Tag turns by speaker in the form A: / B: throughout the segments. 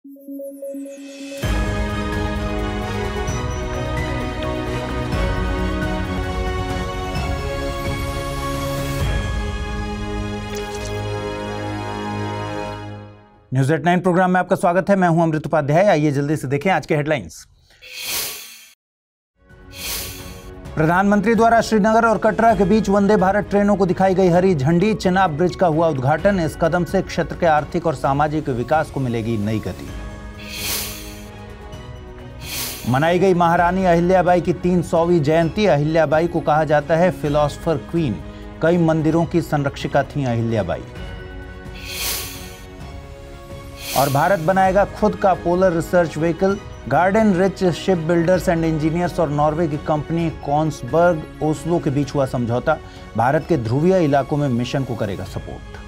A: News eight 9 programme में आपका स्वागत है। मैं हूं अमृत उपाध्याय। आइए जल्दी से देखें आज के हेडलाइंस। प्रधानमंत्री द्वारा श्रीनगर और कटरा के बीच वंदे भारत ट्रेनों को दिखाई गई हरी झंडी। चिनाब ब्रिज का हुआ उद्घाटन। इस कदम से क्षेत्र के आर्थिक और सामाजिक विकास को मिलेगी नई गति। मनाई गई महारानी अहिल्याबाई की 300वीं जयंती। अहिल्याबाई को कहा जाता है फिलोसफर क्वीन। कई मंदिरों की संरक्षिका थीं अहिल्याबाई। और भारत बनाएगा खुद का polar research vehicle. Garden rich ship builders and engineers और नॉर्वे की कंपनी कॉन्सबर्ग ओस्लो के बीच हुआ समझौता। भारत के ध्रुवीय इलाकों में मिशन को करेगा सपोर्ट।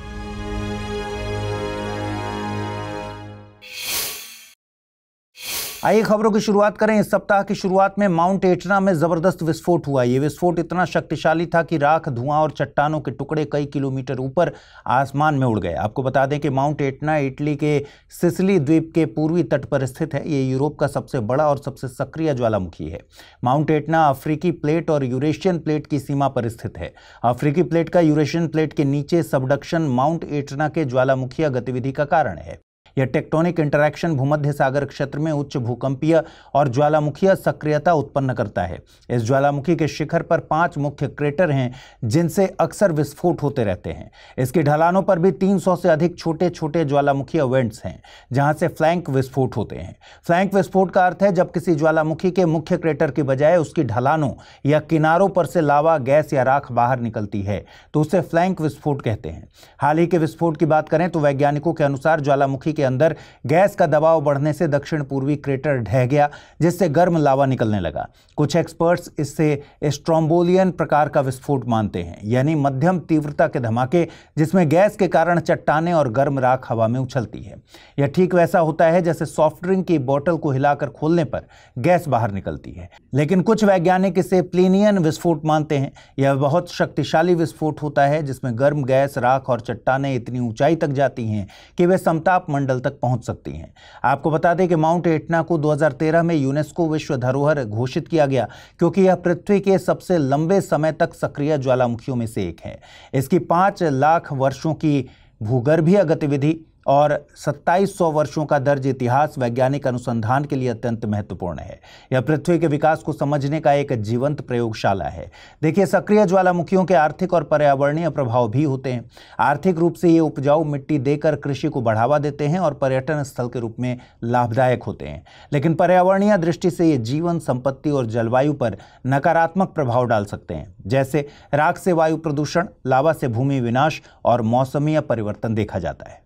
A: आइए खबरों की शुरुआत करें। इस सप्ताह की शुरुआत में माउंट एटना में जबरदस्त विस्फोट हुआ। ये विस्फोट इतना शक्तिशाली था कि राख, धुआं और चट्टानों के टुकड़े कई किलोमीटर ऊपर आसमान में उड़ गए। आपको बता दें कि माउंट एटना इटली के सिसिली द्वीप के पूर्वी तट पर स्थित है। ये यूरोप का सबसे बड़ा और सबसे सक्रिय ज्वालामुखी है। माउंट एटना अफ्रीकी प्लेट और यूरेशियन प्लेट की सीमा पर स्थित है। अफ्रीकी प्लेट का यूरेशियन प्लेट के नीचे सबडक्शन माउंट एटना के ज्वालामुखीय गतिविधि का कारण है। यह टेक्टोनिक इंटरैक्शन भूमध्य सागर क्षेत्र में उच्च भूकंपीय और ज्वालामुखीय सक्रियता उत्पन्न करता है। इस ज्वालामुखी के शिखर पर 5 मुख्य क्रेटर हैं जिनसे अक्सर विस्फोट होते रहते हैं। इसकी ढलानों पर भी 300 से अधिक छोटे छोटे ज्वालामुखीय वेंट्स हैं जहां से फ्लैंक विस्फोट होते हैं। फ्लैंक विस्फोट का अर्थ है जब किसी ज्वालामुखी के मुख्य क्रेटर की बजाय उसकी ढलानों या किनारों पर से लावा, गैस या राख बाहर निकलती है तो उसे फ्लैंक विस्फोट कहते हैं। हाल ही के विस्फोट की बात करें तो वैज्ञानिकों के अनुसार ज्वालामुखी के अंदर गैस का दबाव बढ़ने से दक्षिण पूर्वी क्रेटर ढह गया जिससे गर्म लावा निकलने लगा। कुछ एक्सपर्ट्स इससे स्ट्रोम्बोलियन प्रकार का विस्फोट मानते हैं, यानी मध्यम तीव्रता के धमाके जिसमें गैस के कारण चट्टानें और गर्म राख हवा में उछलती है। यह ठीक वैसा होता है जैसे सॉफ्ट ड्रिंक की बोतल को हिलाकर खोलने पर गैस बाहर निकलती है। लेकिन कुछ वैज्ञानिक इसे प्लिनियन विस्फोट मानते हैं। यह बहुत शक्तिशाली विस्फोट होता है जिसमें गर्म गैस, राख और चट्टानें इतनी ऊंचाई तक जाती हैं कि वे समताप मंडल तक पहुंच सकती हैं। आपको बता दें कि माउंट एटना को 2013 में यूनेस्को विश्व धरोहर घोषित किया गया क्योंकि यह पृथ्वी के सबसे लंबे समय तक सक्रिय ज्वालामुखियों में से एक है। इसकी 5 लाख वर्षों की भूगर्भीय गतिविधि और 2700 वर्षों का दर्ज इतिहास वैज्ञानिक अनुसंधान के लिए अत्यंत महत्वपूर्ण है। यह पृथ्वी के विकास को समझने का एक जीवंत प्रयोगशाला है। देखिए, सक्रिय ज्वालामुखियों के आर्थिक और पर्यावरणीय प्रभाव भी होते हैं। आर्थिक रूप से ये उपजाऊ मिट्टी देकर कृषि को बढ़ावा देते हैं और पर्यटन स्थल के रूप में लाभदायक होते हैं। लेकिन पर्यावरणीय दृष्टि से ये जीवन, संपत्ति और जलवायु पर नकारात्मक प्रभाव डाल सकते हैं, जैसे राख से वायु प्रदूषण, लावा से भूमि विनाश और मौसमीय परिवर्तन देखा जाता है।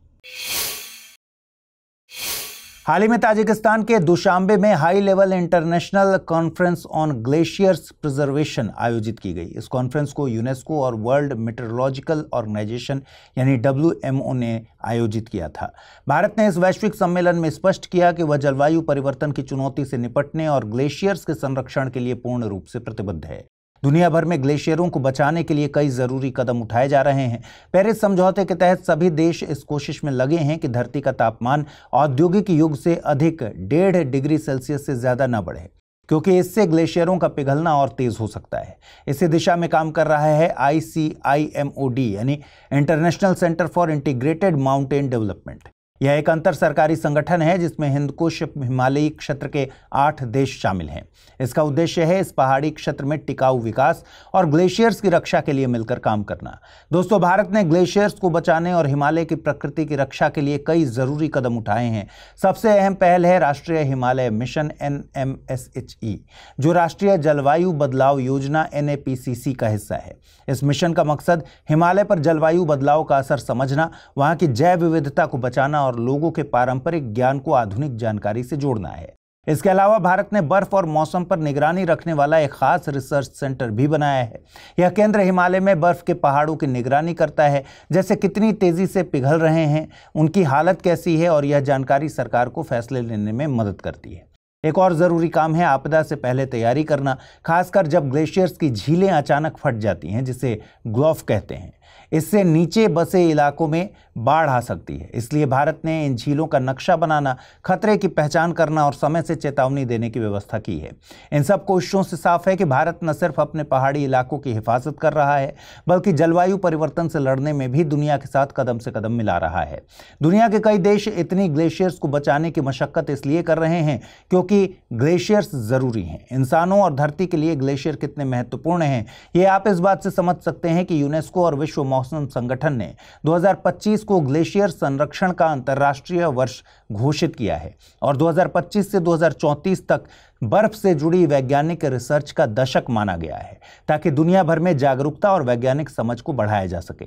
A: हाल ही में ताजिकिस्तान के दुशांबे में high level international conference on glaciers preservation आयोजित की गई। इस कॉन्फ्रेंस को यूनेस्को और वर्ल्ड मेट्रोलॉजिकल ऑर्गेनाइजेशन यानी WMO ने आयोजित किया था। भारत ने इस वैश्विक सम्मेलन में स्पष्ट किया कि वह जलवायु परिवर्तन की चुनौती से निपटने और ग्लेशियर्स के संरक्षण के लिए पूर्ण रूप से प्रतिबद्ध है। दुनिया भर में ग्लेशियरों को बचाने के लिए कई जरूरी कदम उठाए जा रहे हैं। पेरिस समझौते के तहत सभी देश इस कोशिश में लगे हैं कि धरती का तापमान औद्योगिक युग से अधिक 1.5 डिग्री सेल्सियस से ज्यादा न बढ़े, क्योंकि इससे ग्लेशियरों का पिघलना और तेज हो सकता है। इसी दिशा में काम कर रहा है ICIMOD यानी international centre for integrated mountain development. यह एक अंतर सरकारी संगठन है जिसमें हिंदकुश हिमालयी क्षेत्र के 8 देश शामिल हैं। इसका उद्देश्य है इस पहाड़ी क्षेत्र में टिकाऊ विकास और ग्लेशियर्स की रक्षा के लिए मिलकर काम करना। दोस्तों, भारत ने ग्लेशियर्स को बचाने और हिमालय की प्रकृति की रक्षा के लिए कई जरूरी कदम उठाए हैं। सबसे अहम पहल है राष्ट्रीय हिमालय मिशन NMSHE, जो राष्ट्रीय जलवायु बदलाव योजना NAPCC का हिस्सा है। इस मिशन का मकसद हिमालय पर जलवायु बदलाव का असर समझना, वहां की जैव विविधता को बचाना और लोगों के पारंपरिक ज्ञान को आधुनिक जानकारी से जोड़ना है। इसके अलावा भारत ने बर्फ और मौसम पर निगरानी रखने वाला एक खास रिसर्च सेंटर भी बनाया है। यह केंद्र हिमालय में बर्फ के पहाड़ों की निगरानी करता है, जैसे कितनी तेजी से पिघल रहे हैं, उनकी हालत कैसी है, और यह जानकारी सरकार को फैसले लेने में मदद करती है। एक और ज़रूरी काम है आपदा से पहले तैयारी करना, खासकर जब ग्लेशियर्स की झीलें अचानक फट जाती हैं, जिसे ग्लोफ कहते हैं। इससे नीचे बसे इलाकों में बाढ़ आ सकती है। इसलिए भारत ने इन झीलों का नक्शा बनाना, खतरे की पहचान करना और समय से चेतावनी देने की व्यवस्था की है। इन सब कोशिशों से साफ है कि भारत न सिर्फ अपने पहाड़ी इलाकों की हिफाजत कर रहा है, बल्कि जलवायु परिवर्तन से लड़ने में भी दुनिया के साथ कदम से कदम मिला रहा है। दुनिया के कई देश इतनी ग्लेशियर्स को बचाने की मशक्कत इसलिए कर रहे हैं क्योंकि ग्लेशियर्स जरूरी हैं। इंसानों और धरती के लिए ग्लेशियर कितने महत्वपूर्ण हैं, ये आप इस बात से समझ सकते हैं कि यूनेस्को और विश्व मौसम संगठन ने 2025 को ग्लेशियर संरक्षण का अंतर्राष्ट्रीय वर्ष घोषित किया है और 2025 से 2034 तक बर्फ से जुड़ी वैज्ञानिक रिसर्च का दशक माना गया है, ताकि दुनिया भर में जागरूकता और वैज्ञानिक समझ को बढ़ाया जा सके।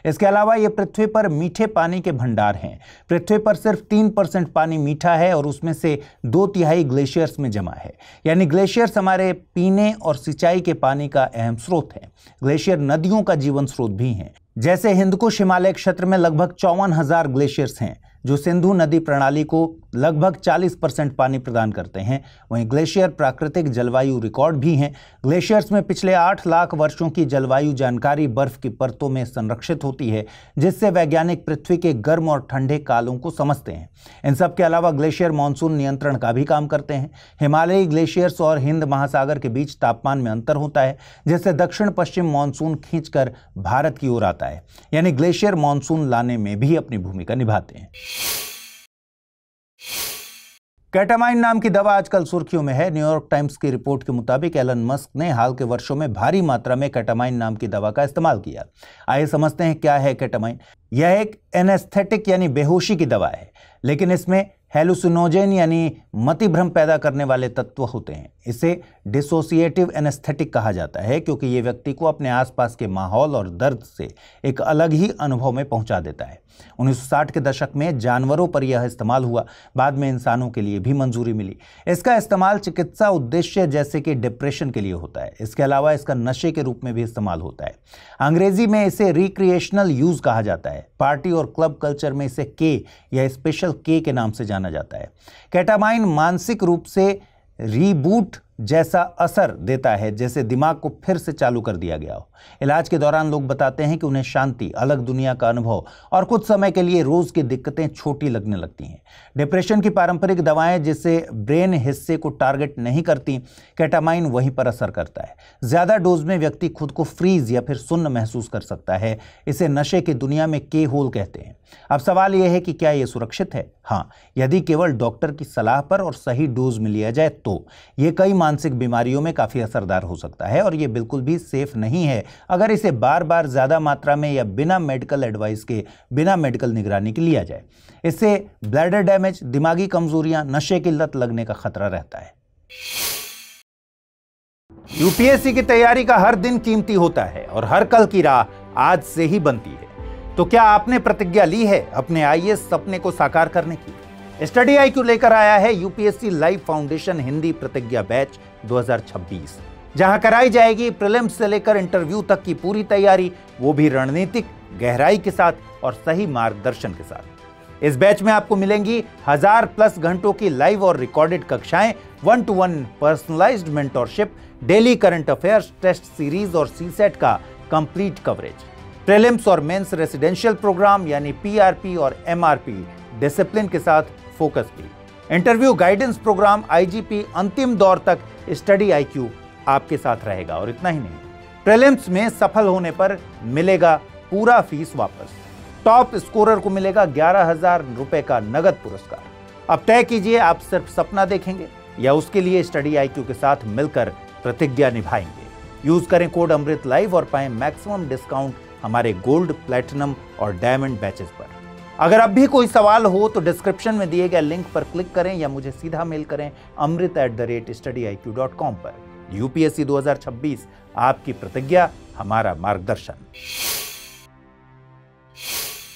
A: इसके अलावा ये पृथ्वी पर मीठे पानी के भंडार हैं। पृथ्वी पर सिर्फ 3% पानी मीठा है और उसमें से 2/3 ग्लेशियर्स में जमा है। यानी ग्लेशियर्स हमारे पीने और सिंचाई के पानी का अहम स्रोत है। ग्लेशियर नदियों का जीवन स्रोत भी हैं। जैसे हिंदकुश हिमालय क्षेत्र में लगभग 54,000 ग्लेशियर्स हैं जो सिंधु नदी प्रणाली को लगभग 40% पानी प्रदान करते हैं। वहीं ग्लेशियर प्राकृतिक जलवायु रिकॉर्ड भी हैं। ग्लेशियर्स में पिछले 8 लाख वर्षों की जलवायु जानकारी बर्फ की परतों में संरक्षित होती है, जिससे वैज्ञानिक पृथ्वी के गर्म और ठंडे कालों को समझते हैं। इन सब के अलावा ग्लेशियर मानसून नियंत्रण का भी काम करते हैं। हिमालयी ग्लेशियर्स और हिंद महासागर के बीच तापमान में अंतर होता है, जिससे दक्षिण पश्चिम मानसून खींचकर भारत की ओर आता है। यानी ग्लेशियर मानसून लाने में भी अपनी भूमिका निभाते हैं। केटामाइन नाम की दवा आजकल सुर्खियों में है। न्यूयॉर्क टाइम्स की रिपोर्ट के मुताबिक एलन मस्क ने हाल के वर्षों में भारी मात्रा में केटामाइन नाम की दवा का इस्तेमाल किया। आइए समझते हैं क्या है केटामाइन। यह एक एनेस्थेटिक यानी बेहोशी की दवा है, लेकिन इसमें हेलुसिनोजेन यानी मतिभ्रम पैदा करने वाले तत्व होते हैं। इसे डिसोसिएटिव एनेस्थेटिक कहा जाता है क्योंकि ये व्यक्ति को अपने आसपास के माहौल और दर्द से एक अलग ही अनुभव में पहुंचा देता है। 1960 के दशक में जानवरों पर यह इस्तेमाल हुआ, बाद में इंसानों के लिए भी मंजूरी मिली। इसका इस्तेमाल चिकित्सा उद्देश्य जैसे कि डिप्रेशन के लिए होता है। इसके अलावा इसका नशे के रूप में भी इस्तेमाल होता है। अंग्रेजी में इसे रिक्रिएशनल यूज कहा जाता है। पार्टी और क्लब कल्चर में इसे के या स्पेशल के के नाम से जाना जाता है। केटामाइन मानसिक रूप से रीबूट जैसा असर देता है, जैसे दिमाग को फिर से चालू कर दिया गया हो। इलाज के दौरान लोग बताते हैं कि उन्हें शांति, अलग दुनिया का अनुभव और कुछ समय के लिए रोज की दिक्कतें छोटी लगने लगती हैं। डिप्रेशन की पारंपरिक दवाएं जिससे ब्रेन हिस्से को टारगेट नहीं करती, केटामाइन वहीं पर असर करता है। ज्यादा डोज में व्यक्ति खुद को फ्रीज या फिर सुन्न महसूस कर सकता है। इसे नशे की दुनिया में के होल कहते हैं। अब सवाल यह है कि क्या यह सुरक्षित है? हाँ, यदि केवल डॉक्टर की सलाह पर और सही डोज में लिया जाए तो यह कई मानसिक बीमारियों में काफी असरदार हो सकता है। और यह बिल्कुल भी सेफ नहीं है अगर इसे बार बार ज्यादा मात्रा में या बिना मेडिकल एडवाइस के, बिना मेडिकल निगरानी के लिया जाए। इससे ब्लैडर डैमेज, दिमागी कमजोरियां, नशे की लत लगने का खतरा रहता है। यूपीएससी की तैयारी का हर दिन कीमती होता है और हर कल की राह आज से ही बनती है। तो क्या आपने प्रतिज्ञा ली है अपने आईएएस सपने को साकार करने की? स्टडी IQ लेकर आया है यूपीएससी लाइव फाउंडेशन हिंदी प्रतिज्ञा बैच 2026, जहां कराई जाएगी प्रीलिम्स से लेकर इंटरव्यू तक की पूरी तैयारी, वो भी रणनीतिक गहराई के साथ और सही मार्गदर्शन के साथ। इस बैच में आपको मिलेंगी 1000+ घंटों की लाइव और रिकॉर्डेड कक्षाएं, 1-to-1 personalised mentorship, daily current affairs, test series और सीसेट का कंप्लीट कवरेज, प्रीलिम्स और मेंस रेसिडेंशियल प्रोग्राम यानी PRP और MRP डिसिप्लिन के साथ फोकस भी, इंटरव्यू गाइडेंस प्रोग्राम, IGP अंतिम दौर तक स्टडी IQ आपके साथ रहेगा। और इतना ही नहीं, प्रीलिम्स में सफल होने पर मिलेगा पूरा फीस वापस। टॉप स्कोरर को मिलेगा 11,000 रुपए का नगद पुरस्कार। अब तय कीजिए, आप सिर्फ सपना देखेंगे या उसके लिए स्टडी IQ के साथ मिलकर प्रतिज्ञा निभाएंगे। यूज करें कोड अमृत लाइव और पाएं मैक्सिमम डिस्काउंट हमारे गोल्ड, प्लैटिनम और डायमंड बैचेस पर। अगर अब भी कोई सवाल हो तो डिस्क्रिप्शन में दिए गए लिंक पर क्लिक करें या मुझे सीधा मेल करें amrit@studiiq.com पर। यूपीएससी 2026, आपकी प्रतिज्ञा, हमारा मार्गदर्शन।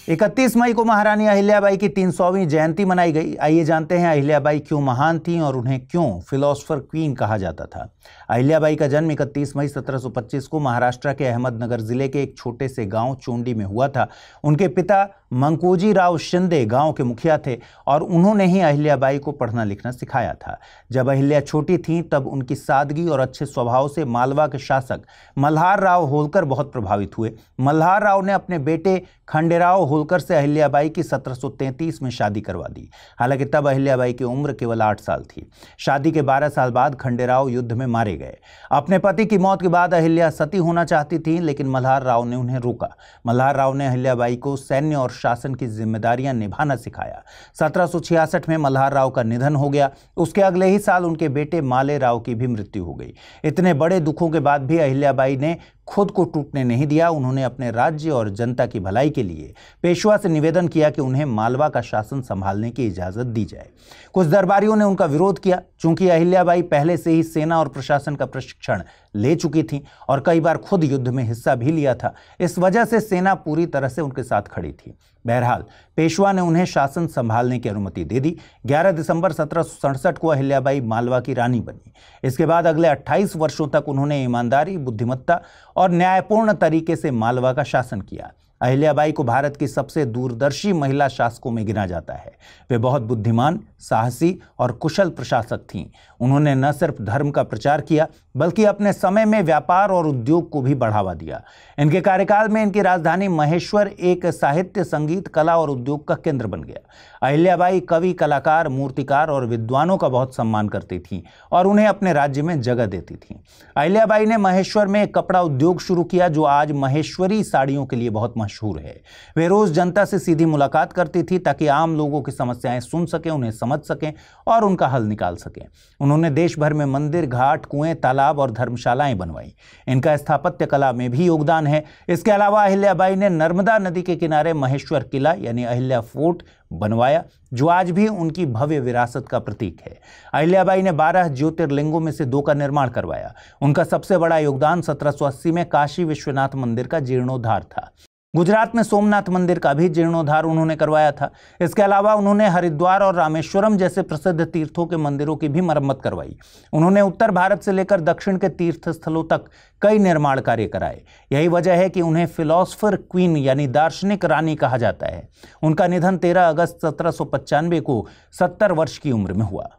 A: 31 मई को महारानी अहिल्याबाई की 300वीं जयंती मनाई गई। आइए जानते हैं अहिल्याबाई क्यों महान थीं और उन्हें क्यों फिलोसोफर क्वीन कहा जाता था। अहिल्याबाई का जन्म 31 मई 1725 को महाराष्ट्र के अहमदनगर जिले के एक छोटे से गांव चोंडी में हुआ था। उनके पिता मंकोजी राव शिंदे गांव के मुखिया थे और उन्होंने ही अहिल्याबाई को पढ़ना लिखना सिखाया था। जब अहिल्या छोटी थीं तब उनकी सादगी और अच्छे स्वभाव से मालवा के शासक मल्हार राव होलकर बहुत प्रभावित हुए। मल्हार राव ने अपने बेटे खंडेराव होलकर से अहिल्याबाई की 1733 में शादी करवा दी। हालांकि तब अहिल्याबाई की उम्र केवल 8 साल थी। शादी के 12 साल बाद खंडेराव युद्ध में मारे गए। अपने पति की मौत के बाद अहिल्या सती होना चाहती थी, लेकिन मल्हार राव ने उन्हें रोका। मल्हार राव ने अहिल्याबाई को सैन्य और शासन की जिम्मेदारियां निभाना सिखाया। 1766 में मल्हार राव का निधन हो गया। उसके अगले ही साल उनके बेटे माले राव की भी मृत्यु हो गई। इतने बड़े दुखों के बाद भी अहिल्याबाई ने खुद को टूटने नहीं दिया। उन्होंने अपने राज्य और जनता की भलाई के लिए पेशवा से निवेदन किया कि उन्हें मालवा का शासन संभालने की इजाजत दी जाए। कुछ दरबारियों ने उनका विरोध किया। चूंकि अहिल्याबाई पहले से ही सेना और प्रशासन का प्रशिक्षण ले चुकी थी और कई बार खुद युद्ध में हिस्सा भी लिया था, इस वजह से सेना पूरी तरह से उनके साथ खड़ी थी। बहरहाल पेशवा ने उन्हें शासन संभालने की अनुमति दे दी। 11 दिसंबर 1767 को अहिल्याबाई मालवा की रानी बनी। इसके बाद अगले 28 वर्षों तक उन्होंने ईमानदारी, बुद्धिमत्ता और न्यायपूर्ण तरीके से मालवा का शासन किया। अहिल्याबाई को भारत की सबसे दूरदर्शी महिला शासकों में गिना जाता है। वे बहुत बुद्धिमान, साहसी और कुशल प्रशासक थीं। उन्होंने न सिर्फ धर्म का प्रचार किया बल्कि अपने समय में व्यापार और उद्योग को भी बढ़ावा दिया। इनके कार्यकाल में इनकी राजधानी महेश्वर एक साहित्य, संगीत, कला और उद्योग का केंद्र बन गया। अहिल्याबाई कवि, कलाकार, मूर्तिकार और विद्वानों का बहुत सम्मान करती थीं और उन्हें अपने राज्य में जगह देती थीं। अहिल्याबाई ने महेश्वर में एक कपड़ा उद्योग शुरू किया जो आज महेश्वरी साड़ियों के लिए बहुत मशहूर है। वे रोज जनता से सीधी मुलाकात करती थी ताकि आम लोगों की समस्याएं सुन सकें, उन्हें समझ सकें और उनका हल निकाल सकें। उन्होंने देश भर में मंदिर, घाट, कुएं, तालाब और धर्मशालाएं बनवाई। इनका स्थापत्य कला में भी योगदान है। इसके अलावा अहिल्याबाई ने नर्मदा नदी के किनारे महेश्वर किला यानी अहिल्या फोर्ट बनवाया जो आज भी उनकी भव्य विरासत का प्रतीक है। अहिल्याबाई ने 12 ज्योतिर्लिंगों में से 2 का निर्माण करवाया। उनका सबसे बड़ा योगदान 1780 में काशी विश्वनाथ मंदिर का जीर्णोद्धार था। गुजरात में सोमनाथ मंदिर का भी जीर्णोद्धार उन्होंने करवाया था। इसके अलावा उन्होंने हरिद्वार और रामेश्वरम जैसे प्रसिद्ध तीर्थों के मंदिरों की भी मरम्मत करवाई। उन्होंने उत्तर भारत से लेकर दक्षिण के तीर्थ स्थलों तक कई निर्माण कार्य कराए। यही वजह है कि उन्हें फिलोसफर क्वीन यानी दार्शनिक रानी कहा जाता है। उनका निधन 13 अगस्त 1795 को 70 वर्ष की उम्र में हुआ।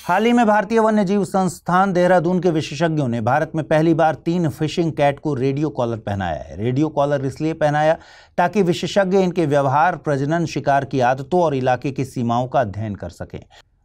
A: हाल ही में भारतीय वन्यजीव संस्थान देहरादून के विशेषज्ञों ने भारत में पहली बार 3 फिशिंग कैट को रेडियो कॉलर पहनाया है। रेडियो कॉलर इसलिए पहनाया ताकि विशेषज्ञ इनके व्यवहार, प्रजनन, शिकार की आदतों और इलाके की सीमाओं का अध्ययन कर सकें।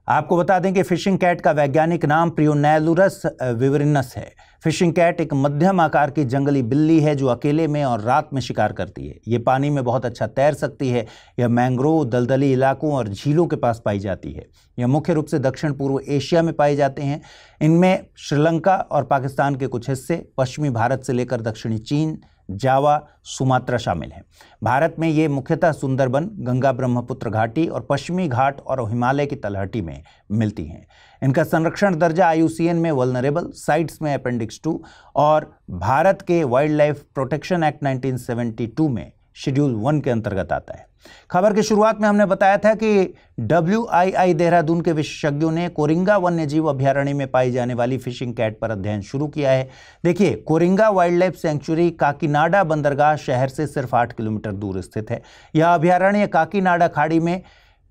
A: आपको बता दें कि फिशिंग कैट का वैज्ञानिक नाम प्रियोनेलुरस विवरिनस है। फिशिंग कैट एक मध्यम आकार की जंगली बिल्ली है जो अकेले में और रात में शिकार करती है। ये पानी में बहुत अच्छा तैर सकती है। यह मैंग्रोव, दलदली इलाकों और झीलों के पास पाई जाती है। यह मुख्य रूप से दक्षिण पूर्व एशिया में पाए जाते हैं। इनमें श्रीलंका और पाकिस्तान के कुछ हिस्से, पश्चिमी भारत से लेकर दक्षिणी चीन, जावा, सुमात्रा शामिल हैं। भारत में ये मुख्यतः सुंदरबन, गंगा ब्रह्मपुत्र घाटी और पश्चिमी घाट और हिमालय की तलहटी में मिलती हैं। इनका संरक्षण दर्जा IUCN में वल्नरेबल साइट्स में अपेंडिक्स 2 और भारत के वाइल्ड लाइफ प्रोटेक्शन एक्ट 1972 में शेड्यूल 1 के अंतर्गत आता है। खबर की शुरुआत में हमने बताया था कि WII देहरादून के विशेषज्ञों ने कोरिंगा वन्यजीव अभयारण्य में पाई जाने वाली फिशिंग कैट पर अध्ययन शुरू किया है। देखिए, Coringa wild life sanctuary Kakinada बंदरगाह शहर से सिर्फ 8 किलोमीटर दूर स्थित है। यह अभयारण्य काकीनाडा खाड़ी में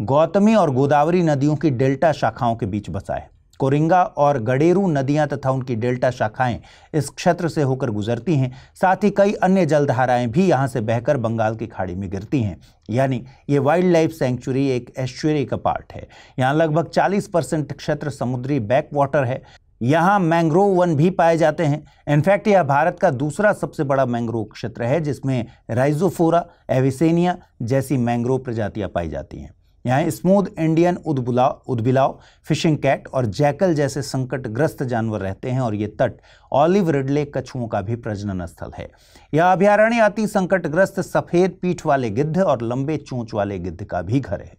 A: गौतमी और गोदावरी नदियों की डेल्टा शाखाओं के बीच बसा है। कोरिंगा और गडेरू नदियां तथा उनकी डेल्टा शाखाएं इस क्षेत्र से होकर गुजरती हैं। साथ ही कई अन्य जलधाराएं भी यहां से बहकर बंगाल की खाड़ी में गिरती हैं। यानी ये वाइल्ड लाइफ सेंचुरी एक एस्चुरी का पार्ट है। यहाँ लगभग 40% क्षेत्र समुद्री बैक वाटर है। यहाँ मैंग्रोव वन भी पाए जाते हैं। इनफैक्ट यह भारत का दूसरा सबसे बड़ा मैंग्रोव क्षेत्र है जिसमें राइजोफोरा, एविसेनिया जैसी मैंग्रोव प्रजातियां पाई जाती हैं। यहाँ स्मूथ इंडियन उदबिलाव, फिशिंग कैट और जैकल जैसे संकटग्रस्त जानवर रहते हैं और ये तट ऑलिव रिडले कछुओं का भी प्रजनन स्थल है। यह अभयारण्य अति संकटग्रस्त सफेद पीठ वाले गिद्ध और लंबे चोंच वाले गिद्ध का भी घर है।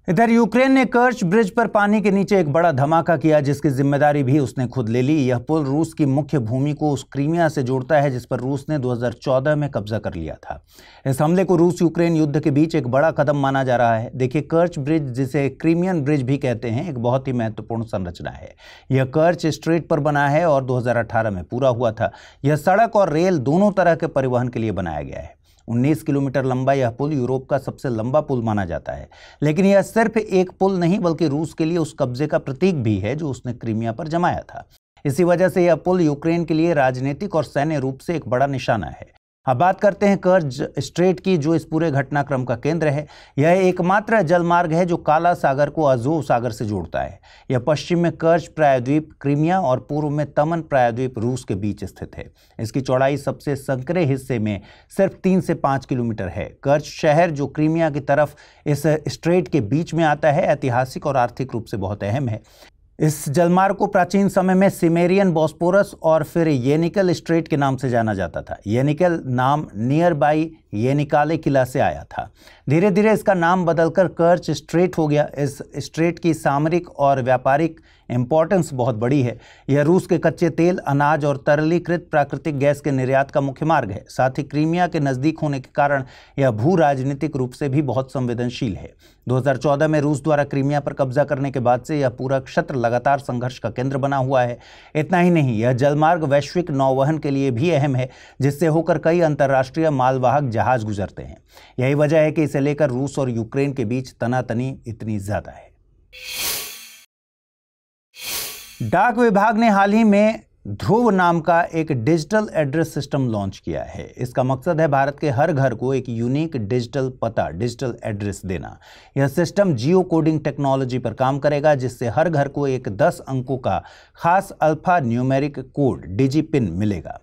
A: इधर यूक्रेन ने कर्च ब्रिज पर पानी के नीचे एक बड़ा धमाका किया, जिसकी जिम्मेदारी भी उसने खुद ले ली। यह पुल रूस की मुख्य भूमि को उस क्रीमिया से जोड़ता है जिस पर रूस ने 2014 में कब्जा कर लिया था। इस हमले को रूस यूक्रेन युद्ध के बीच एक बड़ा कदम माना जा रहा है। देखिए, कर्च ब्रिज, जिसे क्रीमियन ब्रिज भी कहते हैं, एक बहुत ही महत्वपूर्ण संरचना है। यह कर्च स्ट्रेट पर बना है और 2018 में पूरा हुआ था। यह सड़क और रेल दोनों तरह के परिवहन के लिए बनाया गया है। 19 किलोमीटर लंबा यह पुल यूरोप का सबसे लंबा पुल माना जाता है। लेकिन यह सिर्फ एक पुल नहीं, बल्कि रूस के लिए उस कब्जे का प्रतीक भी है जो उसने क्रीमिया पर जमाया था। इसी वजह से यह पुल यूक्रेन के लिए राजनीतिक और सैन्य रूप से एक बड़ा निशाना है। अब बात करते हैं कर्च स्ट्रेट की, जो इस पूरे घटनाक्रम का केंद्र है। यह एकमात्र जलमार्ग है जो काला सागर को अज़ोव सागर से जोड़ता है। यह पश्चिम में कर्च प्रायद्वीप क्रीमिया और पूर्व में तमन प्रायद्वीप रूस के बीच स्थित है। इसकी चौड़ाई सबसे संकरे हिस्से में सिर्फ 3 से 5 किलोमीटर है। कर्च शहर, जो क्रीमिया की तरफ इस स्ट्रेट के बीच में आता है, ऐतिहासिक और आर्थिक रूप से बहुत अहम है। इस जलमार्ग को प्राचीन समय में सिमेरियन बॉस्पोरस और फिर येनिकल स्ट्रेट के नाम से जाना जाता था। येनिकल नाम नियर बाई येनिकाले किला से आया था। धीरे धीरे इसका नाम बदलकर कर्च स्ट्रेट हो गया। इस स्ट्रेट की सामरिक और व्यापारिक इंपॉर्टेंस बहुत बड़ी है। यह रूस के कच्चे तेल, अनाज और तरलीकृत प्राकृतिक गैस के निर्यात का मुख्य मार्ग है। साथ ही क्रीमिया के नज़दीक होने के कारण यह भू राजनीतिक रूप से भी बहुत संवेदनशील है। 2014 में रूस द्वारा क्रीमिया पर कब्जा करने के बाद से यह पूरा क्षेत्र लगातार संघर्ष का केंद्र बना हुआ है। इतना ही नहीं, यह जलमार्ग वैश्विक नौवहन के लिए भी अहम है, जिससे होकर कई अंतर्राष्ट्रीय मालवाहक जहाज गुजरते हैं। यही वजह है कि इसे लेकर रूस और यूक्रेन के बीच तनातनी इतनी ज्यादा है। डाक विभाग ने हाल ही में ध्रुव नाम का एक डिजिटल एड्रेस सिस्टम लॉन्च किया है। इसका मकसद है भारत के हर घर को एक यूनिक डिजिटल पता, डिजिटल एड्रेस देना। यह सिस्टम जियो कोडिंग टेक्नोलॉजी पर काम करेगा, जिससे हर घर को एक 10 अंकों का खास अल्फा न्यूमेरिक कोड, डिजिपिन, मिलेगा।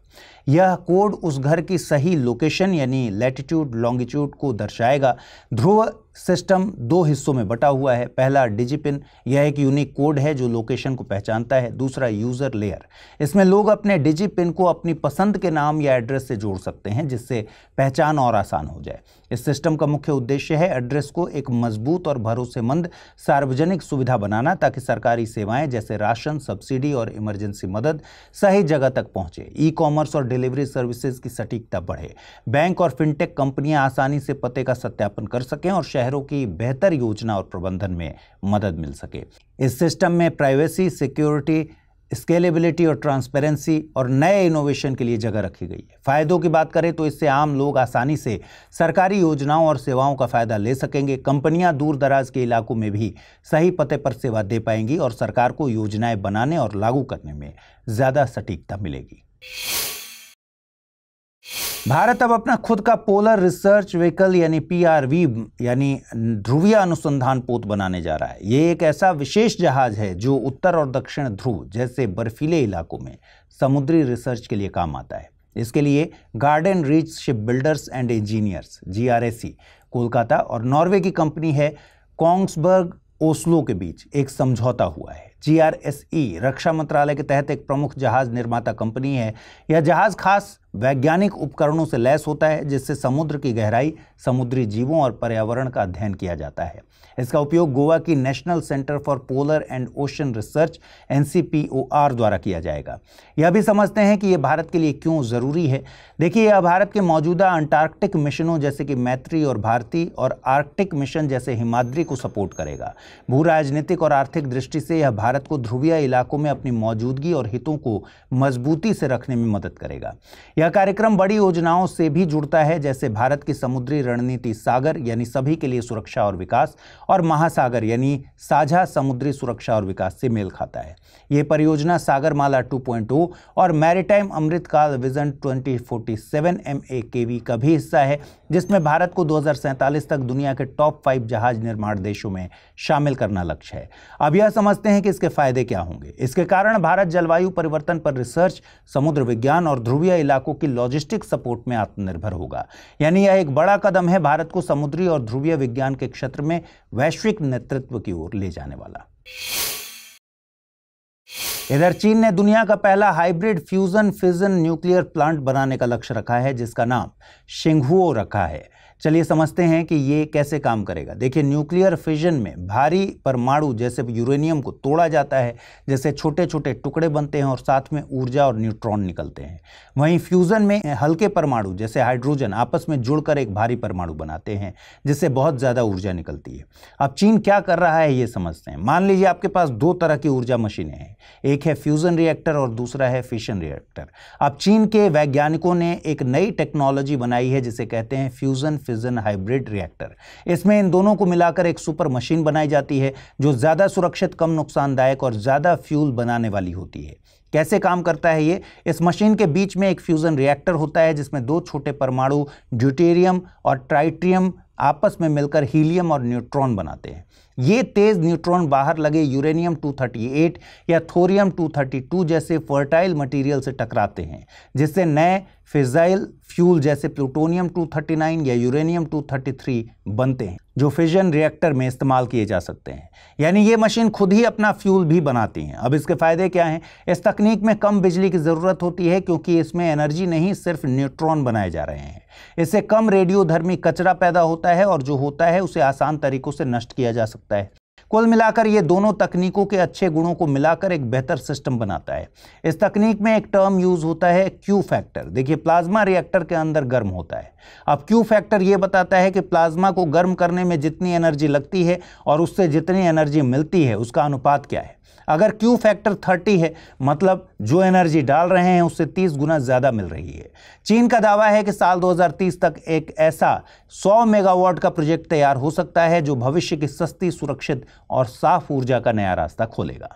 A: यह कोड उस घर की सही लोकेशन यानी लैटिट्यूड लॉन्गिट्यूड को दर्शाएगा। ध्रुव सिस्टम 2 हिस्सों में बटा हुआ है। पहला डिजिपिन, यह एक यूनिक कोड है जो लोकेशन को पहचानता है। दूसरा यूज़र लेयर, इसमें लोग अपने डिजिपिन को अपनी पसंद के नाम या एड्रेस से जोड़ सकते हैं, जिससे पहचान और आसान हो जाए। इस सिस्टम का मुख्य उद्देश्य है एड्रेस को एक मजबूत और भरोसेमंद सार्वजनिक सुविधा बनाना, ताकि सरकारी सेवाएं जैसे राशन, सब्सिडी और इमरजेंसी मदद सही जगह तक पहुंचे। ई कॉमर्स और डिलीवरी सर्विसेज की सटीकता बढ़े। बैंक और फिनटेक कंपनियां आसानी से पते का सत्यापन कर सकें और शहरों की बेहतर योजना और प्रबंधन में मदद मिल सके। इस सिस्टम में प्राइवेसी, सिक्योरिटी, स्केलेबिलिटी और ट्रांसपेरेंसी और नए इनोवेशन के लिए जगह रखी गई है। फायदों की बात करें तो इससे आम लोग आसानी से सरकारी योजनाओं और सेवाओं का फायदा ले सकेंगे। कंपनियां दूर दराज के इलाकों में भी सही पते पर सेवा दे पाएंगी और सरकार को योजनाएं बनाने और लागू करने में ज़्यादा सटीकता मिलेगी। भारत अब अपना खुद का पोलर रिसर्च व्हीकल यानी PRV यानी ध्रुवीय अनुसंधान पोत बनाने जा रहा है। ये एक ऐसा विशेष जहाज है जो उत्तर और दक्षिण ध्रुव जैसे बर्फीले इलाकों में समुद्री रिसर्च के लिए काम आता है। इसके लिए garden reach ship builders and engineers GRSE Kolkata और नॉर्वे की कंपनी है कोंग्सबर्ग ओस्लो के बीच एक समझौता हुआ है। GRSE रक्षा मंत्रालय के तहत एक प्रमुख जहाज निर्माता कंपनी है। यह जहाज खास वैज्ञानिक उपकरणों से लैस होता है, जिससे समुद्र की गहराई, समुद्री जीवों और पर्यावरण का अध्ययन किया जाता है। इसका उपयोग गोवा की national centre for polar and ocean research NCPOR द्वारा किया जाएगा। यह भी समझते हैं कि यह भारत के लिए क्यों ज़रूरी है। देखिए, यह भारत के मौजूदा अंटार्कटिक मिशनों जैसे कि मैत्री और भारती और आर्कटिक मिशन जैसे हिमाद्री को सपोर्ट करेगा। भू राजनीतिक और आर्थिक दृष्टि से यह भारत को ध्रुवीय इलाकों में अपनी मौजूदगी और हितों को मजबूती से रखने में मदद करेगा। यह कार्यक्रम बड़ी योजनाओं से भी जुड़ता है, जैसे भारत की समुद्री रणनीति सागर यानी सभी के लिए सुरक्षा और विकास, और महासागर यानी साझा समुद्री सुरक्षा और विकास से मेल खाता है। यह परियोजना सागरमाला 2.0 और मैरीटाइम अमृतकाल विजन 2047 MAKV का भी हिस्सा है, जिसमें भारत को 2047 तक दुनिया के टॉप 5 जहाज निर्माण देशों में शामिल करना लक्ष्य है। अब यह समझते हैं कि इसके फायदे क्या होंगे। इसके कारण भारत जलवायु परिवर्तन पर रिसर्च, समुद्र विज्ञान और ध्रुवीय इलाकों की लॉजिस्टिक सपोर्ट में आत्मनिर्भर होगा। यानी यह एक बड़ा कदम है भारत को समुद्री और ध्रुवीय विज्ञान के क्षेत्र में वैश्विक नेतृत्व की ओर ले जाने वाला। इधर चीन ने दुनिया का पहला hybrid fusion fission nuclear plant बनाने का लक्ष्य रखा है, जिसका नाम शिंगहुओ रखा है। चलिए समझते हैं कि ये कैसे काम करेगा। देखिए, न्यूक्लियर फिजन में भारी परमाणु जैसे यूरेनियम को तोड़ा जाता है, जैसे छोटे छोटे टुकड़े बनते हैं और साथ में ऊर्जा और न्यूट्रॉन निकलते हैं। वहीं फ्यूजन में हल्के परमाणु जैसे हाइड्रोजन आपस में जुड़कर एक भारी परमाणु बनाते हैं, जिससे बहुत ज़्यादा ऊर्जा निकलती है। अब चीन क्या कर रहा है ये समझते हैं। मान लीजिए आपके पास दो तरह की ऊर्जा मशीनें हैं, एक है फ्यूजन रिएक्टर और दूसरा है फिशन रिएक्टर। अब चीन के वैज्ञानिकों ने एक नई टेक्नोलॉजी बनाई है जिसे कहते हैं फ्यूजन फिजन हाइब्रिड रिएक्टर। इसमें इन दोनों को मिलाकर एक सुपर मशीन बनाई जाती है जो ज़्यादा सुरक्षित, कम नुकसानदायक और ज़्यादा फ्यूल बनाने वाली होती है। कैसे काम करता है ये? इस मशीन के बीच में एक फ्यूजन रिएक्टर होता है जिसमें दो छोटे परमाणु ड्यूटेरियम और ट्राइटियम आपस में मिलकर हीलियम और न्यूट्रॉन बनाते हैं। ये तेज न्यूट्रॉन बाहर लगे यूरेनियम 238 या थोरियम 232 जैसे फर्टाइल मटेरियल से टकराते हैं, जिससे नए फिजाइल फ्यूल जैसे प्लूटोनियम 239 या यूरेनियम 233 बनते हैं, जो फिजन रिएक्टर में इस्तेमाल किए जा सकते हैं। यानी ये मशीन खुद ही अपना फ्यूल भी बनाती हैं। अब इसके फ़ायदे क्या हैं? इस तकनीक में कम बिजली की ज़रूरत होती है क्योंकि इसमें एनर्जी नहीं, सिर्फ न्यूट्रॉन बनाए जा रहे हैं। इससे कम रेडियोधर्मी कचरा पैदा होता है और जो होता है उसे आसान तरीकों से नष्ट किया जा सकता है। कुल मिलाकर ये दोनों तकनीकों के अच्छे गुणों को मिलाकर एक बेहतर सिस्टम बनाता है। इस तकनीक में एक टर्म यूज होता है क्यू फैक्टर। देखिए, प्लाज्मा रिएक्टर के अंदर गर्म होता है। अब क्यू फैक्टर ये बताता है कि प्लाज्मा को गर्म करने में जितनी एनर्जी लगती है और उससे जितनी एनर्जी मिलती है उसका अनुपात क्या है। अगर क्यू फैक्टर 30 है, मतलब जो एनर्जी डाल रहे हैं उससे 30 गुना ज़्यादा मिल रही है। चीन का दावा है कि साल 2030 तक एक ऐसा 100 मेगावाट का प्रोजेक्ट तैयार हो सकता है जो भविष्य की सस्ती, सुरक्षित और साफ ऊर्जा का नया रास्ता खोलेगा।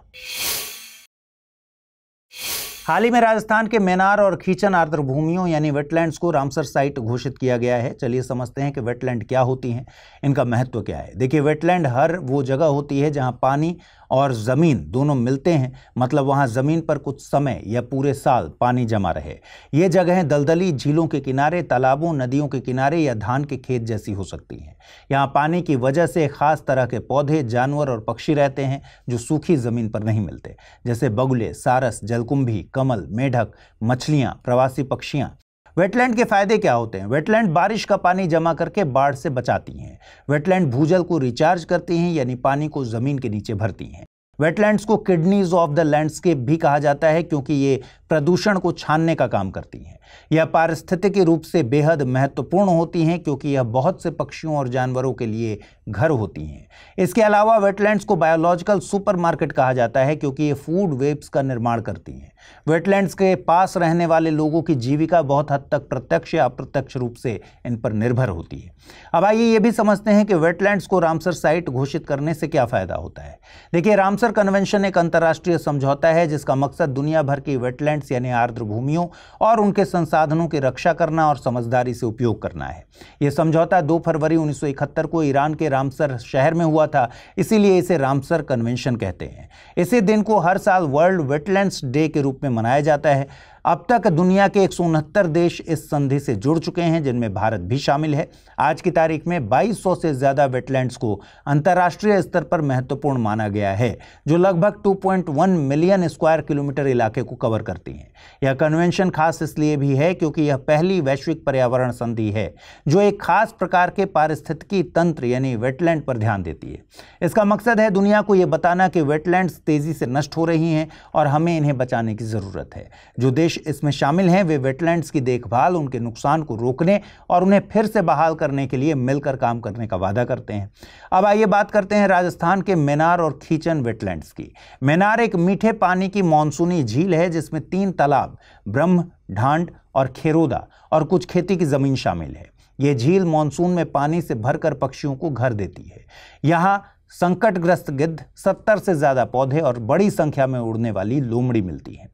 A: हाल ही में राजस्थान के मेनार और खीचन आर्द्र भूमियों यानी वेटलैंड्स को रामसर साइट घोषित किया गया है। चलिए समझते हैं कि वेटलैंड क्या होती हैं, इनका महत्व क्या है। देखिए, वेटलैंड हर वो जगह होती है जहां पानी और ज़मीन दोनों मिलते हैं, मतलब वहां ज़मीन पर कुछ समय या पूरे साल पानी जमा रहे। ये जगहें दलदली, झीलों के किनारे, तालाबों, नदियों के किनारे या धान के खेत जैसी हो सकती हैं। यहाँ पानी की वजह से खास तरह के पौधे, जानवर और पक्षी रहते हैं जो सूखी ज़मीन पर नहीं मिलते, जैसे बगुले, सारस, जलकुंभी, कमल, मेढक, मछलियाँ, प्रवासी पक्षियाँ। वेटलैंड के फायदे क्या होते हैं? वेटलैंड बारिश का पानी जमा करके बाढ़ से बचाती हैं। वेटलैंड भूजल को रिचार्ज करती हैं, यानी पानी को जमीन के नीचे भरती हैं। वेटलैंड्स को किडनीज ऑफ द लैंडस्केप भी कहा जाता है क्योंकि ये प्रदूषण को छानने का काम करती हैं। यह पारिस्थितिकी रूप से बेहद महत्वपूर्ण होती हैं क्योंकि यह बहुत से पक्षियों और जानवरों के लिए घर होती हैं। इसके अलावा वेटलैंड्स को बायोलॉजिकल सुपरमार्केट कहा जाता है क्योंकि ये फूड वेब्स का निर्माण करती हैं। वेटलैंड्स के पास रहने वाले लोगों की जीविका बहुत हद तक प्रत्यक्ष या अप्रत्यक्ष रूप से इन पर निर्भर होती है। अब आइए ये भी समझते हैं कि वेटलैंड्स को रामसर साइट घोषित करने से क्या फायदा होता है। देखिए, रामसर कन्वेंशन एक अंतर्राष्ट्रीय समझौता है जिसका मकसद दुनिया भर की वेटलैंड्स यानी आर्द्र भूमियों और उनके संसाधनों की रक्षा करना और समझदारी से उपयोग करना है। यह समझौता 2 फरवरी 1971 को ईरान के रामसर शहर में हुआ था, इसीलिए इसे रामसर कन्वेंशन कहते हैं। इसी दिन को हर साल वर्ल्ड वेटलैंड्स डे के रूप में मनाया जाता है। अब तक दुनिया के 169 देश इस संधि से जुड़ चुके हैं, जिनमें भारत भी शामिल है। आज की तारीख में 2200 से ज़्यादा वेटलैंड्स को अंतर्राष्ट्रीय स्तर पर महत्वपूर्ण माना गया है, जो लगभग 2.1 मिलियन स्क्वायर किलोमीटर इलाके को कवर करती हैं। यह कन्वेंशन खास इसलिए भी है क्योंकि यह पहली वैश्विक पर्यावरण संधि है जो एक खास प्रकार के पारिस्थितिकी तंत्र यानी वेटलैंड पर ध्यान देती है। इसका मकसद है दुनिया को यह बताना कि वेटलैंड्स तेज़ी से नष्ट हो रही हैं और हमें इन्हें बचाने की ज़रूरत है। जो देश इसमें शामिल हैं वे वेटलैंड्स की देखभाल, उनके नुकसान को रोकने और उन्हें फिर से बहाल करने के लिए मिलकर काम करने का वादा करते हैं। अब आइए बात करते हैं राजस्थान के मेनार और खीचन वेटलैंड्स की। मेनार एक मीठे पानी की मानसूनी झील है जिसमें 3 तालाब, ब्रह्म, ढांड और खेरोदा और कुछ खेती की जमीन शामिल है। यह झील मानसून में पानी से भरकर पक्षियों को घर देती है। यहाँ संकटग्रस्त गिद्ध, 70 से ज़्यादा पौधे और बड़ी संख्या में उड़ने वाली लोमड़ी मिलती है।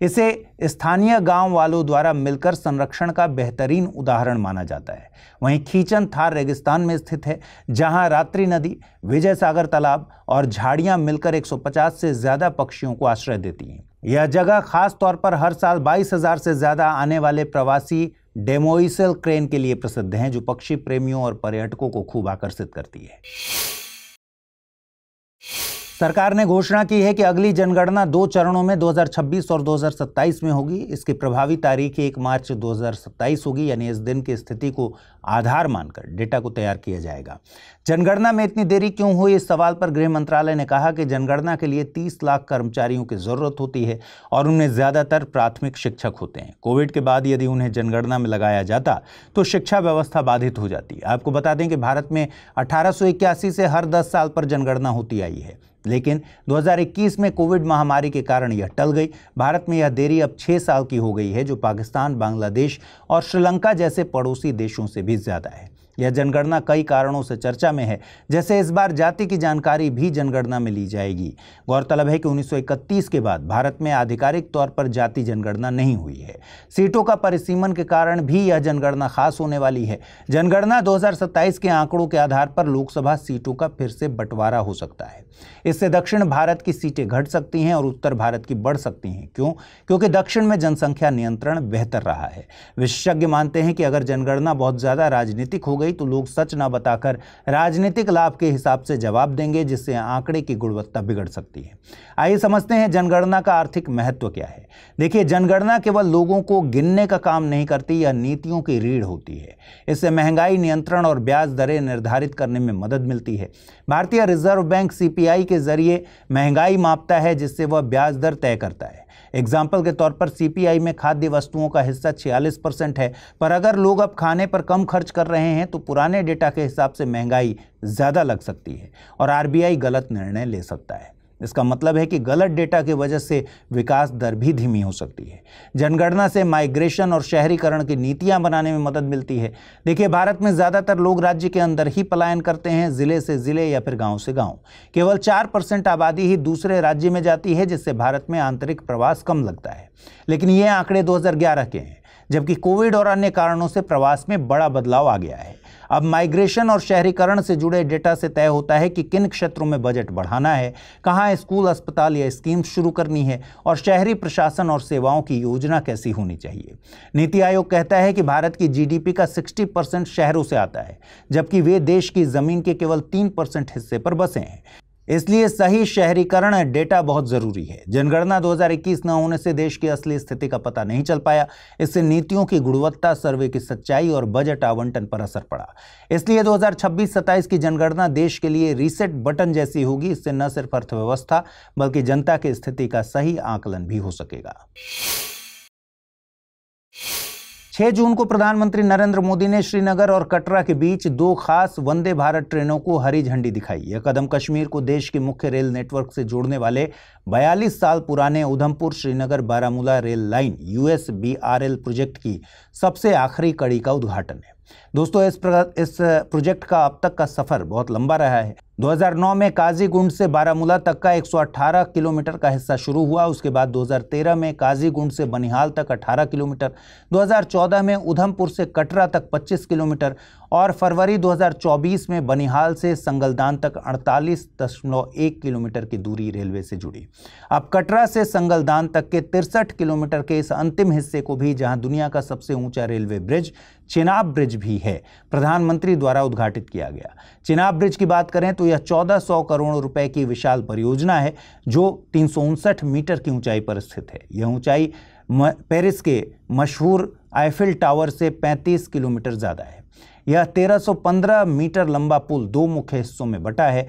A: इसे स्थानीय गांव वालों द्वारा मिलकर संरक्षण का बेहतरीन उदाहरण माना जाता है। वहीं खीचन थार रेगिस्तान में स्थित है, जहां रात्रि नदी, विजय सागर तालाब और झाड़ियां मिलकर 150 से ज़्यादा पक्षियों को आश्रय देती हैं। यह जगह खास तौर पर हर साल 22,000 से ज़्यादा आने वाले प्रवासी डेमोइसल क्रेन के लिए प्रसिद्ध हैं, जो पक्षी प्रेमियों और पर्यटकों को खूब आकर्षित करती है। सरकार ने घोषणा की है कि अगली जनगणना 2 चरणों में 2026 और 2027 में होगी। इसकी प्रभावी तारीख 1 मार्च 2027 होगी, यानी इस दिन की स्थिति को आधार मानकर डेटा को तैयार किया जाएगा। जनगणना में इतनी देरी क्यों हुई, इस सवाल पर गृह मंत्रालय ने कहा कि जनगणना के लिए 30 लाख कर्मचारियों की जरूरत होती है और उनमें ज्यादातर प्राथमिक शिक्षक होते हैं। कोविड के बाद यदि उन्हें जनगणना में लगाया जाता तो शिक्षा व्यवस्था बाधित हो जाती। आपको बता दें कि भारत में 1881 से हर 10 साल पर जनगणना होती आई है, लेकिन 2021 में कोविड महामारी के कारण यह टल गई। भारत में यह देरी अब 6 साल की हो गई है, जो पाकिस्तान, बांग्लादेश और श्रीलंका जैसे पड़ोसी देशों से भी ज्यादा है। यह जनगणना कई कारणों से चर्चा में है, जैसे इस बार जाति की जानकारी भी जनगणना में ली जाएगी। गौरतलब है कि 1931 के बाद भारत में आधिकारिक तौर पर जाति जनगणना नहीं हुई है। सीटों का परिसीमन के कारण भी यह जनगणना खास होने वाली है। जनगणना 2027 के आंकड़ों के आधार पर लोकसभा सीटों का फिर से बंटवारा हो सकता है। इससे दक्षिण भारत की सीटें घट सकती हैं और उत्तर भारत की बढ़ सकती हैं। क्यों? क्योंकि दक्षिण में जनसंख्या नियंत्रण बेहतर रहा है। विशेषज्ञ मानते हैं कि अगर जनगणना बहुत ज्यादा राजनीतिक हो गई तो लोग सच न बताकर राजनीतिक लाभ के हिसाब से जवाब देंगे, जिससे आंकड़े की गुणवत्ता बिगड़ सकती है। आइए समझते हैं जनगणना का आर्थिक महत्व क्या है। देखिए, जनगणना केवल लोगों को गिनने का काम नहीं करती, यह नीतियों की रीढ़ होती है। इससे महंगाई नियंत्रण और ब्याज दरें निर्धारित करने में मदद मिलती है। भारतीय रिजर्व बैंक CPI के जरिए महंगाई मापता है, जिससे वह ब्याज दर तय करता है। एग्जाम्पल के तौर पर CPI में खाद्य वस्तुओं का हिस्सा 46% है, पर अगर लोग अब खाने पर कम खर्च कर रहे हैं तो पुराने डेटा के हिसाब से महंगाई ज़्यादा लग सकती है और RBI गलत निर्णय ले सकता है। इसका मतलब है कि गलत डेटा की वजह से विकास दर भी धीमी हो सकती है। जनगणना से माइग्रेशन और शहरीकरण की नीतियां बनाने में मदद मिलती है। देखिए, भारत में ज़्यादातर लोग राज्य के अंदर ही पलायन करते हैं, ज़िले से ज़िले या फिर गांव से गांव। केवल 4% आबादी ही दूसरे राज्य में जाती है, जिससे भारत में आंतरिक प्रवास कम लगता है। लेकिन ये आंकड़े 2011 के हैं, जबकि कोविड और अन्य कारणों से प्रवास में बड़ा बदलाव आ गया है। अब माइग्रेशन और शहरीकरण से जुड़े डेटा से तय होता है कि किन क्षेत्रों में बजट बढ़ाना है, कहां स्कूल, अस्पताल या स्कीम शुरू करनी है और शहरी प्रशासन और सेवाओं की योजना कैसी होनी चाहिए। नीति आयोग कहता है कि भारत की GDP का 60% शहरों से आता है, जबकि वे देश की जमीन के केवल 3% हिस्से पर बसे हैं। इसलिए सही शहरीकरण डेटा बहुत जरूरी है। जनगणना 2021 न होने से देश की असली स्थिति का पता नहीं चल पाया। इससे नीतियों की गुणवत्ता, सर्वे की सच्चाई और बजट आवंटन पर असर पड़ा। इसलिए 2026-27 की जनगणना देश के लिए रीसेट बटन जैसी होगी। इससे न सिर्फ अर्थव्यवस्था बल्कि जनता की स्थिति का सही आकलन भी हो सकेगा। 6 जून को प्रधानमंत्री नरेंद्र मोदी ने श्रीनगर और कटरा के बीच 2 खास वंदे भारत ट्रेनों को हरी झंडी दिखाई। यह कदम कश्मीर को देश के मुख्य रेल नेटवर्क से जोड़ने वाले 42 साल पुराने Udhampur Srinagar Baramulla rail line USBRL project की सबसे आखिरी कड़ी का उद्घाटन है। दोस्तों, इस प्रोजेक्ट का अब तक का सफर बहुत लंबा रहा है। 2009 में काजीगुंड से बारामूला तक का 118 किलोमीटर का हिस्सा शुरू हुआ। उसके बाद 2013 में काजीगुंड से बनिहाल तक 18 किलोमीटर, 2014 में उधमपुर से कटरा तक 25 किलोमीटर और फरवरी 2024 में बनिहाल से संगलदान तक 48.1 किलोमीटर की दूरी रेलवे से जुड़ी। अब कटरा से संगलदान तक के 63 किलोमीटर के इस अंतिम हिस्से को भी, जहां दुनिया का सबसे ऊंचा रेलवे ब्रिज चिनाब ब्रिज भी है, प्रधानमंत्री द्वारा उद्घाटित किया गया। चिनाब ब्रिज की बात करें तो यह 1400 करोड़ रुपए की विशाल परियोजना है, जो 359 मीटर की ऊंचाई पर स्थित है। यह ऊंचाई पेरिस के मशहूर आईफिल टावर से 35 किलोमीटर ज़्यादा है। यह 1315 मीटर लंबा पुल 2 मुख्य हिस्सों में बटा है,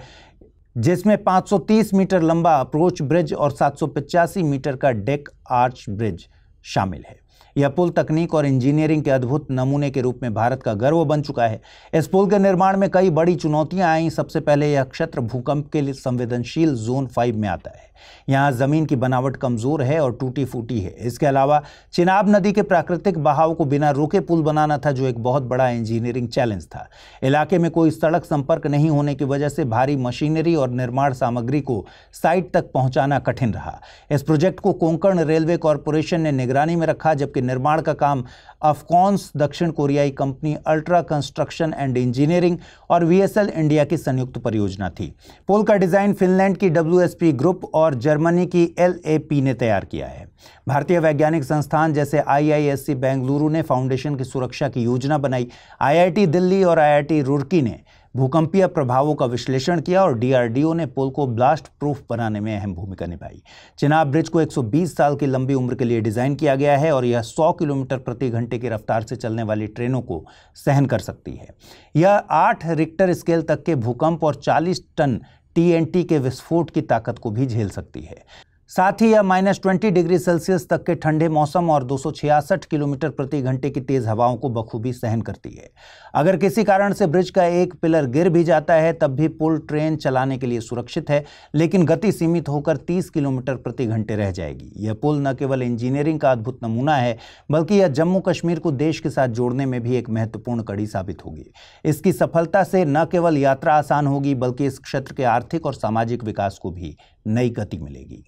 A: जिसमें 530 मीटर लंबा अप्रोच ब्रिज और 785 मीटर का डेक आर्च ब्रिज शामिल है। यह पुल तकनीक और इंजीनियरिंग के अद्भुत नमूने के रूप में भारत का गर्व बन चुका है। इस पुल के निर्माण में कई बड़ी चुनौतियां आईं। सबसे पहले यह क्षेत्र भूकंप के लिए संवेदनशील जोन 5 में आता है। यहाँ जमीन की बनावट कमजोर है और टूटी फूटी है। इसके अलावा चिनाब नदी के प्राकृतिक बहाव को बिना रोके पुल बनाना था, जो एक बहुत बड़ा इंजीनियरिंग चैलेंज था। इलाके में कोई सड़क संपर्क नहीं होने की वजह से भारी मशीनरी और निर्माण सामग्री को साइट तक पहुंचाना कठिन रहा। इस प्रोजेक्ट को कोंकण रेलवे कॉरपोरेशन ने निगरानी में रखा, जबकि निर्माण का काम अफकॉन्स, दक्षिण कोरियाई company ultra construction and engineering और VSL इंडिया की संयुक्त परियोजना थी। पुल का डिजाइन फिनलैंड की WSP ग्रुप और जर्मनी की LAP ने तैयार किया है। भारतीय वैज्ञानिक संस्थान जैसे IISc बेंगलुरु ने फाउंडेशन की सुरक्षा की योजना बनाई। IIT दिल्ली और IIT रुड़की ने भूकंपीय प्रभावों का विश्लेषण किया और डीआरडीओ ने पुल को ब्लास्ट प्रूफ बनाने में अहम भूमिका निभाई। चिनाब ब्रिज को 120 साल की लंबी उम्र के लिए डिजाइन किया गया है और यह 100 किलोमीटर प्रति घंटे की रफ्तार से चलने वाली ट्रेनों को सहन कर सकती है। यह 8 रिक्टर स्केल तक के भूकंप और 40 टन TNT के विस्फोट की ताकत को भी झेल सकती है। साथ ही यह -20 डिग्री सेल्सियस तक के ठंडे मौसम और 266 किलोमीटर प्रति घंटे की तेज हवाओं को बखूबी सहन करती है। अगर किसी कारण से ब्रिज का एक पिलर गिर भी जाता है तब भी पुल ट्रेन चलाने के लिए सुरक्षित है, लेकिन गति सीमित होकर 30 किलोमीटर प्रति घंटे रह जाएगी। यह पुल न केवल इंजीनियरिंग का अद्भुत नमूना है, बल्कि यह जम्मू कश्मीर को देश के साथ जोड़ने में भी एक महत्वपूर्ण कड़ी साबित होगी। इसकी सफलता से न केवल यात्रा आसान होगी, बल्कि इस क्षेत्र के आर्थिक और सामाजिक विकास को भी नई गति मिलेगी।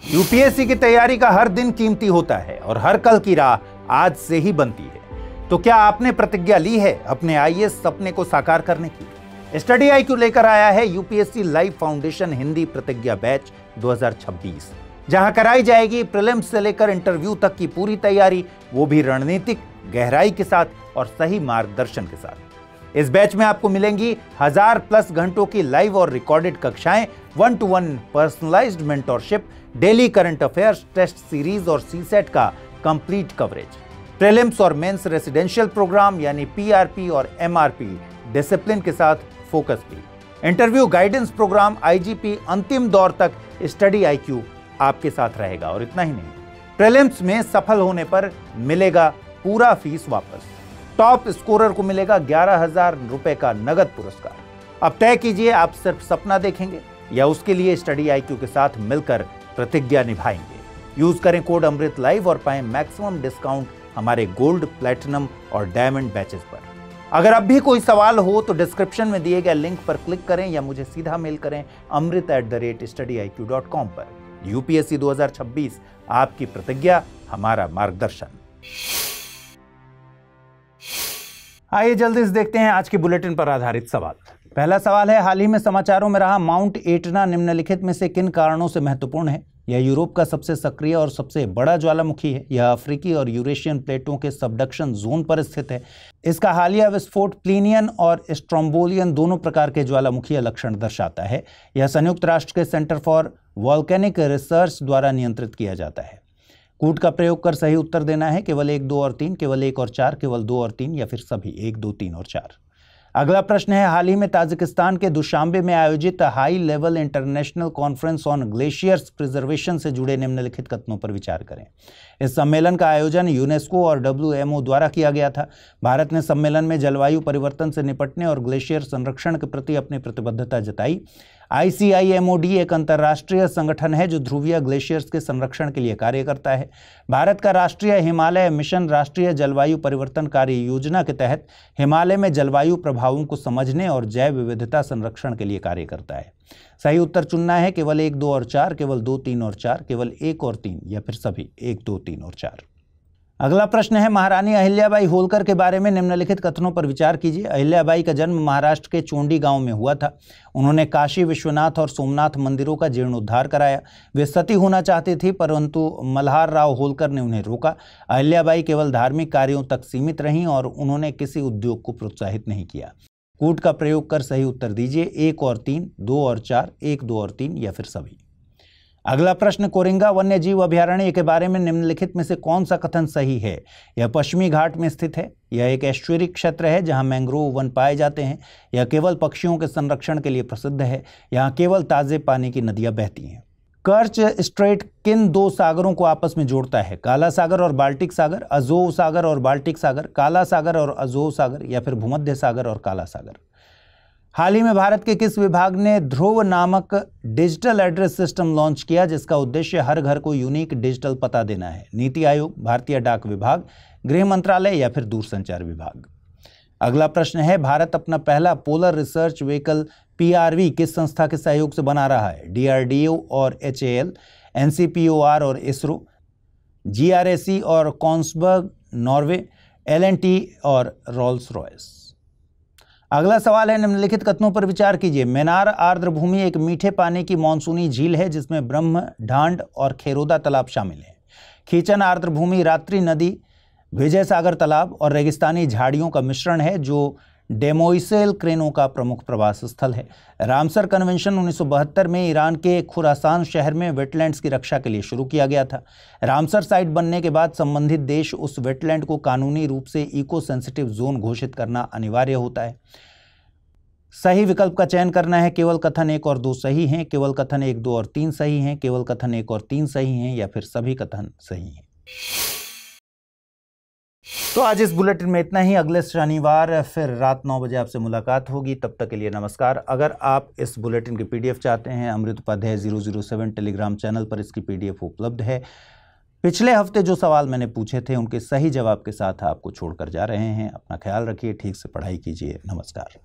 A: यूपीएससी की तैयारी का हर दिन कीमती होता है और हर कल की राह आज से ही बनती है। तो क्या आपने प्रतिज्ञा ली है अपने आईएएस सपने को साकार करने की? स्टडी IQ लेकर आया है यूपीएससी लाइव फाउंडेशन हिंदी प्रतिज्ञा बैच 2026, जहां कराई जाएगी प्रीलिम्स से लेकर इंटरव्यू तक की पूरी तैयारी, वो भी रणनीतिक गहराई के साथ और सही मार्गदर्शन के साथ। इस बैच में आपको मिलेंगी 1000+ घंटों की लाइव और रिकॉर्डेड कक्षाएं, 1-to-1 personalised mentorship, daily current affairs, test series और सीसेट का कंप्लीट कवरेज, प्रीलिम्स और मेंस रेसिडेंशियल प्रोग्राम यानी PRP और MRP डिसिप्लिन के साथ फोकस भी, इंटरव्यू गाइडेंस प्रोग्राम, IGP, अंतिम दौर तक स्टडी IQ आपके साथ रहेगा। और इतना ही नहीं, प्रीलिम्स में सफल होने पर मिलेगा पूरा फीस वापस। टॉप स्कोरर को मिलेगा 11,000 रुपए का नगद पुरस्कार। अब तय कीजिए, आप सिर्फ सपना देखेंगे या उसके लिए स्टडी IQ के साथ मिलकर प्रतिज्ञा निभाएंगे। यूज करें कोड अमृत लाइव और पाएं मैक्सिमम डिस्काउंट हमारे गोल्ड, प्लैटिनम और डायमंड बैचेस पर। अगर अब भी कोई सवाल हो तो डिस्क्रिप्शन में दिए गए लिंक पर क्लिक करें या मुझे सीधा मेल करें amrit@studiiq.com पर। यूपीएससी 2026, आपकी प्रतिज्ञा, हमारा मार्गदर्शन। आइए जल्दी से देखते हैं आज के बुलेटिन पर आधारित सवाल। पहला सवाल है, हाल ही में समाचारों में रहा माउंट एटना निम्नलिखित में से किन कारणों से महत्वपूर्ण है? यह यूरोप का सबसे सक्रिय और सबसे बड़ा ज्वालामुखी है। यह अफ्रीकी और यूरेशियन प्लेटों के सबडक्शन जोन पर स्थित है। इसका हालिया विस्फोट प्लीनियन और स्ट्रोम्बोलियन दोनों प्रकार के ज्वालामुखीय लक्षण दर्शाता है। यह संयुक्त राष्ट्र के सेंटर फॉर वॉल्केनिक रिसर्च द्वारा नियंत्रित किया जाता है। कूट का प्रयोग कर सही उत्तर देना है, केवल 1, 2 और 3, केवल 1 और 4, केवल 2 और 3 या फिर सभी 1, 2, 3 और 4। अगला प्रश्न है, हाल ही में ताजिकिस्तान के दुशांबे में आयोजित high level international conference on glaciers preservation से जुड़े निम्नलिखित कथनों पर विचार करें। इस सम्मेलन का आयोजन यूनेस्को और WMO द्वारा किया गया था। भारत ने सम्मेलन में जलवायु परिवर्तन से निपटने और ग्लेशियर संरक्षण के प्रति अपनी प्रतिबद्धता जताई। ICIMOD एक अंतर्राष्ट्रीय संगठन है जो ध्रुवीय ग्लेशियर्स के संरक्षण के लिए कार्य करता है। भारत का राष्ट्रीय हिमालय मिशन राष्ट्रीय जलवायु परिवर्तन कार्य योजना के तहत हिमालय में जलवायु प्रभावों को समझने और जैव विविधता संरक्षण के लिए कार्य करता है। सही उत्तर चुनना है, केवल 1, 2 और 4, केवल 2, 3 और 4, केवल 1 और 3 या फिर सभी 1, 2, 3 और 4। अगला प्रश्न है, महारानी अहिल्याबाई होलकर के बारे में निम्नलिखित कथनों पर विचार कीजिए। अहिल्याबाई का जन्म महाराष्ट्र के चोंडी गांव में हुआ था। उन्होंने काशी विश्वनाथ और सोमनाथ मंदिरों का जीर्णोद्धार कराया। वे सती होना चाहती थी, परंतु मल्हार राव होलकर ने उन्हें रोका। अहिल्याबाई केवल धार्मिक कार्यों तक सीमित रहीं और उन्होंने किसी उद्योग को प्रोत्साहित नहीं किया। कूट का प्रयोग कर सही उत्तर दीजिए, 1 और 3, 2 और 4, 1, 2 और 3 या फिर सभी। अगला प्रश्न, कोरिंगा वन्य जीव अभयारण्य के बारे में निम्नलिखित में से कौन सा कथन सही है? यह पश्चिमी घाट में स्थित है। यह एक एस्चुरी क्षेत्र है जहां मैंग्रोव वन पाए जाते हैं। यह केवल पक्षियों के संरक्षण के लिए प्रसिद्ध है। यहाँ केवल ताजे पानी की नदियां बहती हैं। कर्च स्ट्रेट किन 2 सागरों को आपस में जोड़ता है? काला सागर और बाल्टिक सागर, अजोव सागर और बाल्टिक सागर, काला सागर और अजोव सागर या फिर भूमध्य सागर और काला सागर। हाल ही में भारत के किस विभाग ने ध्रुव नामक डिजिटल एड्रेस सिस्टम लॉन्च किया जिसका उद्देश्य हर घर को यूनिक डिजिटल पता देना है? नीति आयोग, भारतीय डाक विभाग, गृह मंत्रालय या फिर दूरसंचार विभाग। अगला प्रश्न है, भारत अपना पहला पोलर रिसर्च व्हीकल PRV किस संस्था के सहयोग से बना रहा है? DRDO और HAL, NCPOR और ISRO, GRAC और कॉन्सबर्ग नॉर्वे, L&T और रोल्स रॉयस। अगला सवाल है, निम्नलिखित कथनों पर विचार कीजिए। मेनार आर्द्र भूमि एक मीठे पानी की मानसूनी झील है जिसमें ब्रह्म, ढांड और खेरोदा तालाब शामिल हैं। खींचन आर्द्र भूमि रात्रि नदी, विजय सागर तालाब और रेगिस्तानी झाड़ियों का मिश्रण है जो डेमोइसेल क्रेनों का प्रमुख प्रवास स्थल है। रामसर कन्वेंशन 1972 में ईरान के खुरासान शहर में वेटलैंड्स की रक्षा के लिए शुरू किया गया था। रामसर साइट बनने के बाद संबंधित देश उस वेटलैंड को कानूनी रूप से इको सेंसिटिव जोन घोषित करना अनिवार्य होता है। सही विकल्प का चयन करना है। केवल कथन 1 और 2 सही हैं, केवल कथन 1, 2 और 3 सही हैं, केवल कथन 1 और 3 सही हैं, या फिर सभी कथन सही हैं। तो आज इस बुलेटिन में इतना ही। अगले शनिवार फिर रात 9 बजे आपसे मुलाकात होगी। तब तक के लिए नमस्कार। अगर आप इस बुलेटिन की PDF चाहते हैं, अमृत उपाध्याय 007 टेलीग्राम चैनल पर इसकी PDF उपलब्ध है। पिछले हफ्ते जो सवाल मैंने पूछे थे उनके सही जवाब के साथ आपको छोड़कर जा रहे हैं। अपना ख्याल रखिए, ठीक से पढ़ाई कीजिए। नमस्कार।